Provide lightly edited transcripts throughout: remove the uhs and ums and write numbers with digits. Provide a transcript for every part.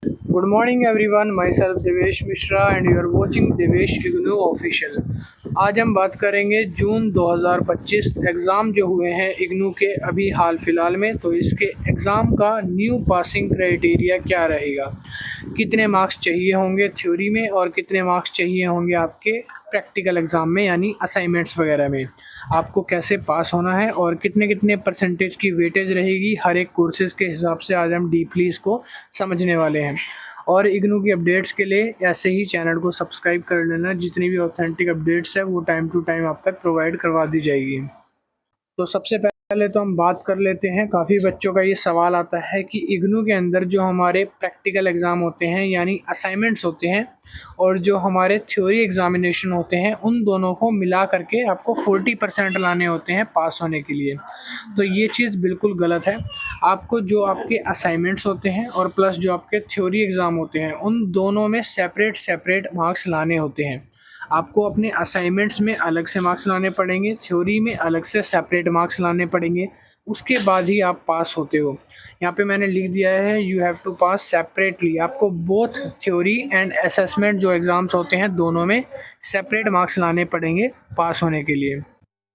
Good morning everyone, myself Devesh Mishra and you are watching Devesh IGNOU official. आज हम बात करेंगे जून 2025 एग्ज़ाम जो हुए हैं इग्नू के अभी हाल फिलहाल में। तो इसके एग्ज़ाम का न्यू पासिंग क्राइटेरिया क्या रहेगा, कितने मार्क्स चाहिए होंगे थ्योरी में और कितने मार्क्स चाहिए होंगे आपके प्रैक्टिकल एग्ज़ाम में यानी असाइनमेंट्स वगैरह में, आपको कैसे पास होना है और कितने कितने परसेंटेज की वेटेज रहेगी हर एक कोर्सेज़ के हिसाब से आज हम डीपली इसको समझने वाले हैं। और इग्नू की अपडेट्स के लिए ऐसे ही चैनल को सब्सक्राइब कर लेना, जितनी भी ऑथेंटिक अपडेट्स है वो टाइम टू टाइम आप तक प्रोवाइड करवा दी जाएगी। तो सबसे पहले तो हम बात कर लेते हैं, काफ़ी बच्चों का ये सवाल आता है कि इग्नू के अंदर जो हमारे प्रैक्टिकल एग्ज़ाम होते हैं यानी असाइनमेंट्स होते हैं और जो हमारे थ्योरी एग्ज़ामिनेशन होते हैं उन दोनों को मिला करके आपको 40% लाने होते हैं पास होने के लिए। तो ये चीज़ बिल्कुल गलत है। आपको जो आपके असाइनमेंट्स होते हैं और प्लस जो आपके थ्योरी एग्ज़ाम होते हैं उन दोनों में सेपरेट मार्क्स लाने होते हैं। आपको अपने असाइनमेंट्स में अलग से मार्क्स लाने पड़ेंगे, थ्योरी में अलग से सेपरेट मार्क्स लाने पड़ेंगे, उसके बाद ही आप पास होते हो। यहाँ पे मैंने लिख दिया है you have to pass separately. आपको बोथ थ्योरी एंड असेसमेंट जो एग्ज़ाम्स होते हैं दोनों में सेपरेट मार्क्स लाने पड़ेंगे पास होने के लिए।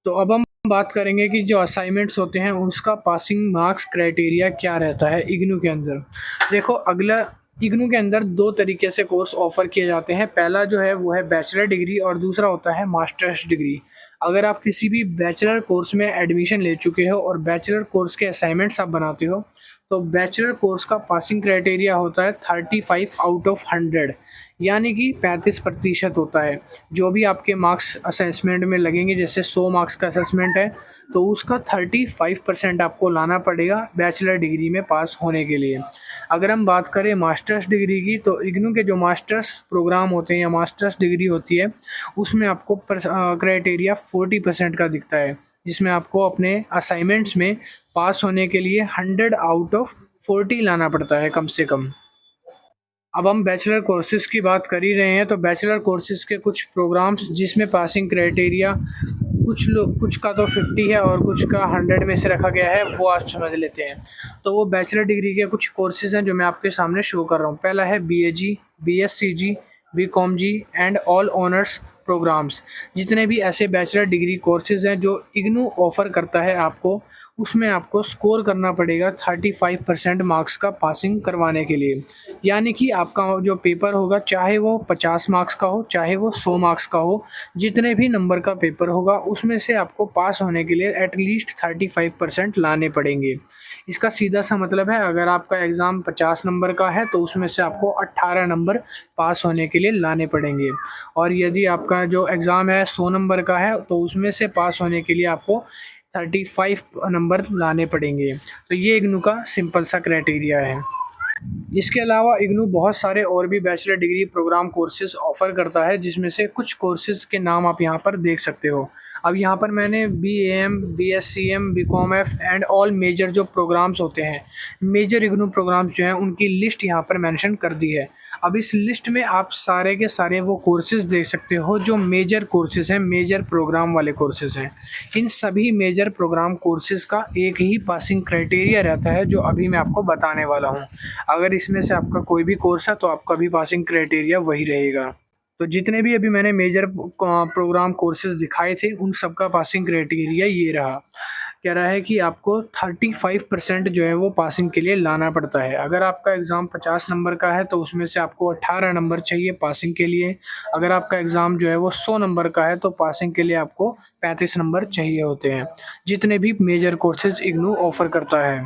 तो अब हम बात करेंगे कि जो असाइनमेंट्स होते हैं उसका पासिंग मार्क्स क्राइटेरिया क्या रहता है इग्नू के अंदर। देखो, अगला इग्नू के अंदर दो तरीके से कोर्स ऑफ़र किए जाते हैं। पहला जो है वो है बैचलर डिग्री और दूसरा होता है मास्टर्स डिग्री। अगर आप किसी भी बैचलर कोर्स में एडमिशन ले चुके हो और बैचलर कोर्स के असाइनमेंट्स आप बनाते हो तो बैचलर कोर्स का पासिंग क्राइटेरिया होता है 35 आउट ऑफ 100, यानी कि 35% होता है। जो भी आपके मार्क्स असेसमेंट में लगेंगे, जैसे 100 मार्क्स का असेसमेंट है तो उसका 35% आपको लाना पड़ेगा बैचलर डिग्री में पास होने के लिए। अगर हम बात करें मास्टर्स डिग्री की तो इग्नू के जो मास्टर्स प्रोग्राम होते हैं या मास्टर्स डिग्री होती है उसमें आपको क्राइटेरिया 40% का दिखता है, जिसमें आपको अपने असाइनमेंट्स में पास होने के लिए 100 आउट ऑफ 40 लाना पड़ता है कम से कम। अब हम बैचलर कोर्सेज़ की बात कर ही रहे हैं तो बैचलर कोर्सेज़ के कुछ प्रोग्राम्स जिसमें पासिंग क्राइटेरिया कुछ का तो 50 है और कुछ का 100 में से रखा गया है, वो आज समझ लेते हैं। तो वो बैचलर डिग्री के कुछ कोर्सेज़ हैं जो मैं आपके सामने शो कर रहा हूँ। पहला है BAG, BSCG, BCom G and all honours programmes. जितने भी ऐसे बैचलर डिग्री कोर्सेज़ हैं जो इग्नू ऑफ़र करता है आपको, उसमें आपको स्कोर करना पड़ेगा 35% मार्क्स का पासिंग करवाने के लिए। यानी कि आपका जो पेपर होगा चाहे वो 50 मार्क्स का हो चाहे वो 100 मार्क्स का हो, जितने भी नंबर का पेपर होगा उसमें से आपको पास होने के लिए एटलीस्ट 35% लाने पड़ेंगे। इसका सीधा सा मतलब है, अगर आपका एग्ज़ाम 50 नंबर का है तो उसमें से आपको 18 नंबर पास होने के लिए लाने पड़ेंगे। और यदि आपका जो एग्ज़ाम है 100 नंबर का है तो उसमें से पास होने के लिए आपको 35 नंबर लाने पड़ेंगे। तो ये इग्नू का सिंपल सा क्राइटेरिया है। इसके अलावा इग्नू बहुत सारे और भी bachelor degree programme courses offer करता है, जिसमें से कुछ कोर्सेज़ के नाम आप यहाँ पर देख सकते हो। अब यहाँ पर मैंने BAM, BSCM, BCom-F and all major जो प्रोग्राम्स होते हैं, मेजर इग्नू प्रोग्राम्स जो हैं उनकी लिस्ट यहाँ पर मेंशन कर दी है। अब इस लिस्ट में आप सारे के सारे वो कोर्सेज़ देख सकते हो जो मेजर कोर्सेज़ हैं, मेजर प्रोग्राम वाले कोर्सेज़ हैं। इन सभी मेजर प्रोग्राम कोर्सेज़ का एक ही पासिंग क्राइटेरिया रहता है जो अभी मैं आपको बताने वाला हूँ। अगर इसमें से आपका कोई भी कोर्स है तो आपका भी पासिंग क्राइटेरिया वही रहेगा। तो जितने भी अभी मैंने मेजर प्रोग्राम कोर्सेज़ दिखाए थे उन सब का पासिंग क्राइटेरिया ये रहा। कह रहा है कि आपको 35% जो है वो पासिंग के लिए लाना पड़ता है। अगर आपका एग्ज़ाम 50 नंबर का है तो उसमें से आपको 18 नंबर चाहिए पासिंग के लिए। अगर आपका एग्ज़ाम जो है वो 100 नंबर का है तो पासिंग के लिए आपको 35 नंबर चाहिए होते हैं, जितने भी मेजर कोर्सेज़ इग्नू ऑफ़र करता है।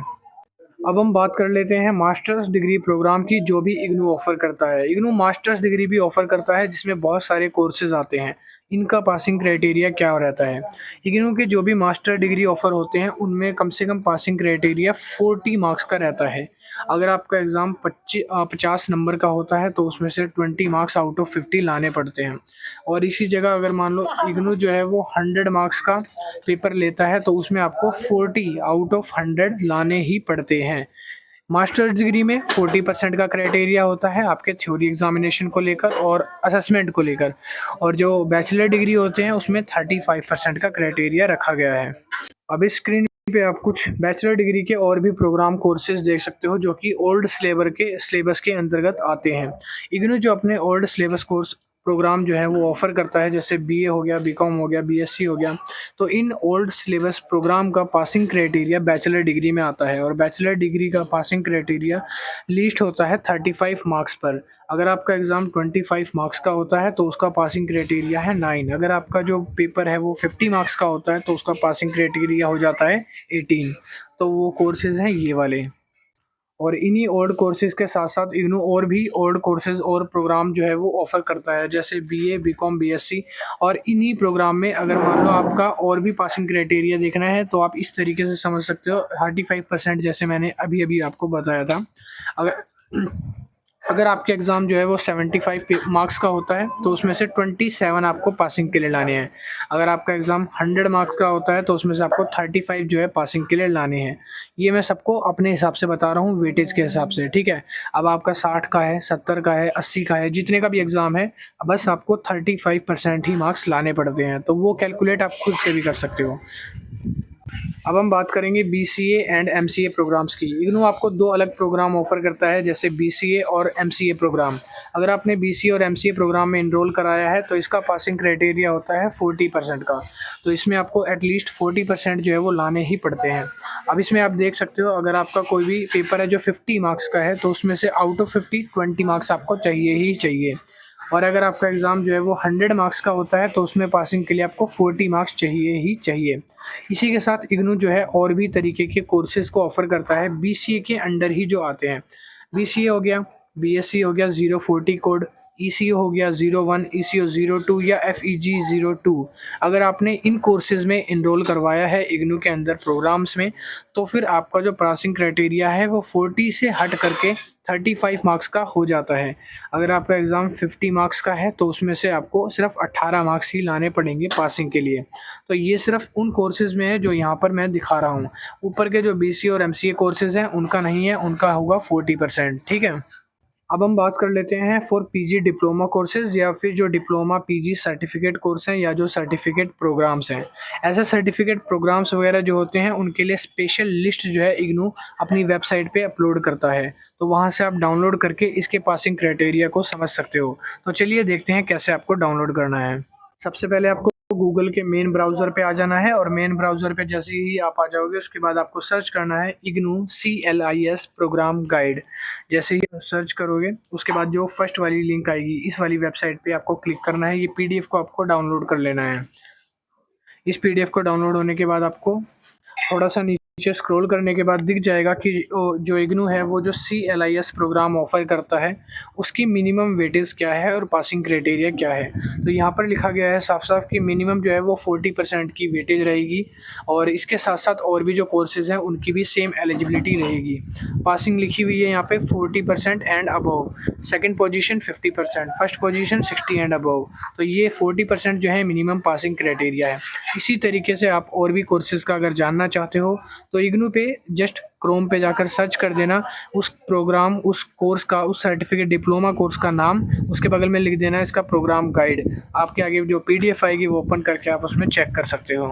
अब हम बात कर लेते हैं मास्टर्स डिग्री प्रोग्राम की जो भी इग्नू ऑफ़र करता है। इग्नू मास्टर्स डिग्री भी ऑफ़र करता है जिसमें बहुत सारे कोर्सेज़ आते हैं। इनका पासिंग क्राइटेरिया क्या रहता है? इग्नू के जो भी मास्टर डिग्री ऑफ़र होते हैं उनमें कम से कम पासिंग क्राइटेरिया 40 मार्क्स का रहता है। अगर आपका एग्ज़ाम 50 नंबर का होता है तो उसमें से 20 मार्क्स आउट ऑफ 50 लाने पड़ते हैं। और इसी जगह अगर मान लो इग्नू जो है वो 100 मार्क्स का पेपर लेता है तो उसमें आपको 40 आउट ऑफ 100 लाने ही पड़ते हैं। मास्टर्स डिग्री में 40% का क्राइटेरिया होता है आपके थ्योरी एग्जामिनेशन को लेकर और असेसमेंट को लेकर, और जो बैचलर डिग्री होते हैं उसमें 35% का क्राइटेरिया रखा गया है। अब इस स्क्रीन पे आप कुछ बैचलर डिग्री के और भी प्रोग्राम कोर्सेज देख सकते हो जो कि ओल्ड सिलेबस के अंतर्गत आते हैं। इग्नू जो अपने ओल्ड सिलेबस कोर्स प्रोग्राम जो है वो ऑफ़र करता है, जैसे बीए हो गया, बीकॉम हो गया, बीएससी हो गया। तो इन ओल्ड सिलेबस प्रोग्राम का पासिंग क्राइटेरिया बैचलर डिग्री में आता है और बैचलर डिग्री का पासिंग क्राइटेरिया लिस्ट होता है 35 मार्क्स पर। अगर आपका एग्ज़ाम 25 मार्क्स का होता है तो उसका पासिंग क्राइटेरिया है 9। अगर आपका जो पेपर है वो 50 मार्क्स का होता है तो उसका पासिंग क्राइटेरिया हो जाता है 18। तो वो कोर्सेज़ हैं ये वाले। और इन्हीं ओल्ड कोर्सेज़ के साथ साथ इग्नू और भी ओल्ड कोर्सेज़ और प्रोग्राम जो है वो ऑफ़र करता है, जैसे बीए, बीकॉम, बीएससी। और इन्हीं प्रोग्राम में अगर मान लो आपका और भी पासिंग क्राइटेरिया देखना है तो आप इस तरीके से समझ सकते हो। 35% जैसे मैंने अभी अभी आपको बताया था। अगर अगर आपके एग्ज़ाम जो है वो 75 मार्क्स का होता है तो उसमें से 27 आपको पासिंग के लिए लाने हैं। अगर आपका एग्ज़ाम 100 मार्क्स का होता है तो उसमें से आपको 35 जो है पासिंग के लिए लाने हैं। ये मैं सबको अपने हिसाब से बता रहा हूँ, वेटेज के हिसाब से, ठीक है। अब आपका 60 का है, 70 का है, 80 का है, जितने का भी एग्ज़ाम है, बस आपको 35% ही मार्क्स लाने पड़ते हैं। तो वो कैलकुलेट आप खुद से भी कर सकते हो। अब हम बात करेंगे बीसीए एंड एमसीए प्रोग्राम्स की। इग्नू आपको दो अलग प्रोग्राम ऑफ़र करता है, जैसे बीसीए और एमसीए प्रोग्राम। अगर आपने बीसीए और एमसीए प्रोग्राम में इनरोल कराया है तो इसका पासिंग क्राइटेरिया होता है 40% का। तो इसमें आपको एटलीस्ट 40% जो है वो लाने ही पड़ते हैं। अब इसमें आप देख सकते हो, अगर आपका कोई भी पेपर है जो 50 मार्क्स का है तो उसमें से आउट ऑफ 50 20 मार्क्स आपको चाहिए ही चाहिए। और अगर आपका एग्ज़ाम जो है वो 100 मार्क्स का होता है तो उसमें पासिंग के लिए आपको 40 मार्क्स चाहिए ही चाहिए। इसी के साथ इग्नू जो है और भी तरीके के कोर्सेज़ को ऑफ़र करता है बीसीए के अंडर ही जो आते हैं। बीसीए हो गया, बीएससी हो गया 040 कोड, ईसीओ हो गया 01, ईसीओ 02 या एफईजी 02। अगर आपने इन कोर्सेज़ में इनरोल करवाया है इग्नू के अंदर प्रोग्राम्स में, तो फिर आपका जो पासिंग क्राइटेरिया है वो 40 से हट करके 35 मार्क्स का हो जाता है। अगर आपका एग्ज़ाम 50 मार्क्स का है तो उसमें से आपको सिर्फ 18 मार्क्स ही लाने पड़ेंगे पासिंग के लिए। तो ये सिर्फ उन कोर्सेज़ में है जो यहाँ पर मैं दिखा रहा हूँ। ऊपर के जो बीसीए और एमसीए कोर्सेज़ हैं उनका नहीं है, उनका होगा 40%, ठीक है। अब हम बात कर लेते हैं फॉर पीजी डिप्लोमा कोर्सेज़ या फिर जो डिप्लोमा पीजी सर्टिफिकेट कोर्स हैं या जो सर्टिफिकेट प्रोग्राम्स हैं। ऐसे सर्टिफिकेट प्रोग्राम्स वगैरह जो होते हैं उनके लिए स्पेशल लिस्ट जो है इग्नू अपनी वेबसाइट पे अपलोड करता है। तो वहाँ से आप डाउनलोड करके इसके पासिंग क्राइटेरिया को समझ सकते हो। तो चलिए देखते हैं कैसे आपको डाउनलोड करना है। सबसे पहले आपको गूगल के मेन ब्राउज़र पे आ जाना है और मेन ब्राउज़र पे जैसे ही आप आ जाओगे उसके बाद आपको सर्च करना है इग्नू CLIS प्रोग्राम गाइड। जैसे ही सर्च करोगे उसके बाद जो फर्स्ट वाली लिंक आएगी इस वाली वेबसाइट पे आपको क्लिक करना है। ये PDF को आपको डाउनलोड कर लेना है। इस PDF को डाउनलोड होने के बाद आपको थोड़ा सा नीचे स्क्रॉल करने के बाद दिख जाएगा कि जो इग्नू है वो जो CLIS प्रोग्राम ऑफ़र करता है उसकी मिनिमम वेटेज क्या है और पासिंग क्राइटेरिया क्या है। तो यहाँ पर लिखा गया है साफ साफ कि मिनिमम जो है वो 40% की वेटेज रहेगी और इसके साथ साथ और भी जो कोर्सेज़ हैं उनकी भी सेम एलिजिबिलिटी रहेगी। पासिंग लिखी हुई है यहाँ पे 40% and above, second position 50%, first position 60 and above. तो ये 40% जो है मिनिमम पासिंग क्राइटेरिया है। इसी तरीके से आप और भी कोर्सेज़ का अगर जानना चाहते हो तो इग्नू पे जस्ट क्रोम पे जाकर सर्च कर देना उस प्रोग्राम, उस कोर्स का, उस सर्टिफिकेट डिप्लोमा कोर्स का नाम, उसके बगल में लिख देना इसका प्रोग्राम गाइड। आपके आगे जो PDF आएगी वो ओपन करके आप उसमें चेक कर सकते हो।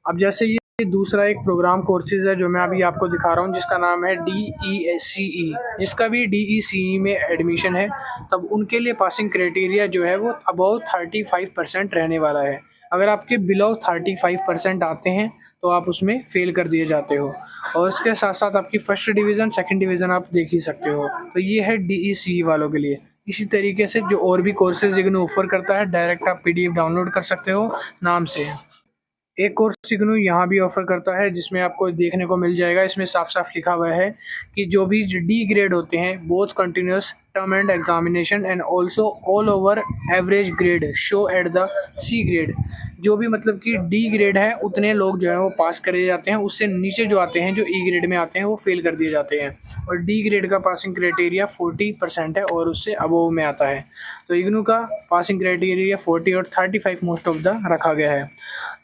अब जैसे ये दूसरा एक प्रोग्राम कोर्सेज़ है जो मैं अभी आपको दिखा रहा हूँ जिसका नाम है DECE। जिसका भी DECE में एडमिशन है तब उनके लिए पासिंग क्राइटेरिया जो है वो अबाउट 35% रहने वाला है। अगर आपके बिलो 35% आते हैं तो आप उसमें फ़ेल कर दिए जाते हो और उसके साथ साथ आपकी फर्स्ट डिवीज़न, सेकंड डिवीज़न आप देख ही सकते हो। तो ये है DECE वालों के लिए। इसी तरीके से जो और भी कोर्सेज़ इग्नू ऑफ़र करता है डायरेक्ट आप PDF डाउनलोड कर सकते हो नाम से। एक कोर्स इग्नू यहाँ भी ऑफ़र करता है जिसमें आपको देखने को मिल जाएगा, इसमें साफ साफ लिखा हुआ है कि जो भी D ग्रेड होते हैं both continuous term and examination and also all over average grade show at the C grade. जो भी मतलब कि D ग्रेड है उतने लोग जो है वो पास करे जाते हैं, उससे नीचे जो आते हैं जो E ग्रेड में आते हैं वो फेल कर दिए जाते हैं। और D ग्रेड का पासिंग क्राइटेरिया 40% है और उससे अबव में आता है। तो इग्नू का पासिंग क्राइटेरिया 40 और 35 मोस्ट ऑफ द रखा गया है।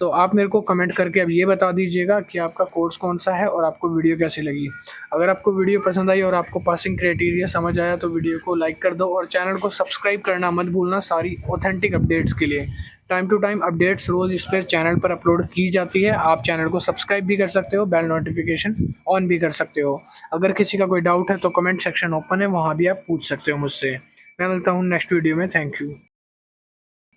तो आप मेरे को कमेंट करके अब ये बता दीजिएगा कि आपका कोर्स कौन सा है और आपको वीडियो कैसी लगी। अगर आपको वीडियो पसंद आई और आपको पासिंग क्राइटेरिया समझ आया तो वीडियो को लाइक कर दो और चैनल को सब्सक्राइब करना मत भूलना सारी ऑथेंटिक अपडेट्स के लिए। टाइम टू टाइम अपडेट्स रोज़ इस पर चैनल पर अपलोड की जाती है। आप चैनल को सब्सक्राइब भी कर सकते हो, बेल नोटिफिकेशन ऑन भी कर सकते हो। अगर किसी का कोई डाउट है तो कमेंट सेक्शन ओपन है, वहाँ भी आप पूछ सकते हो मुझसे। मैं मिलता हूँ नेक्स्ट वीडियो में। Thank you.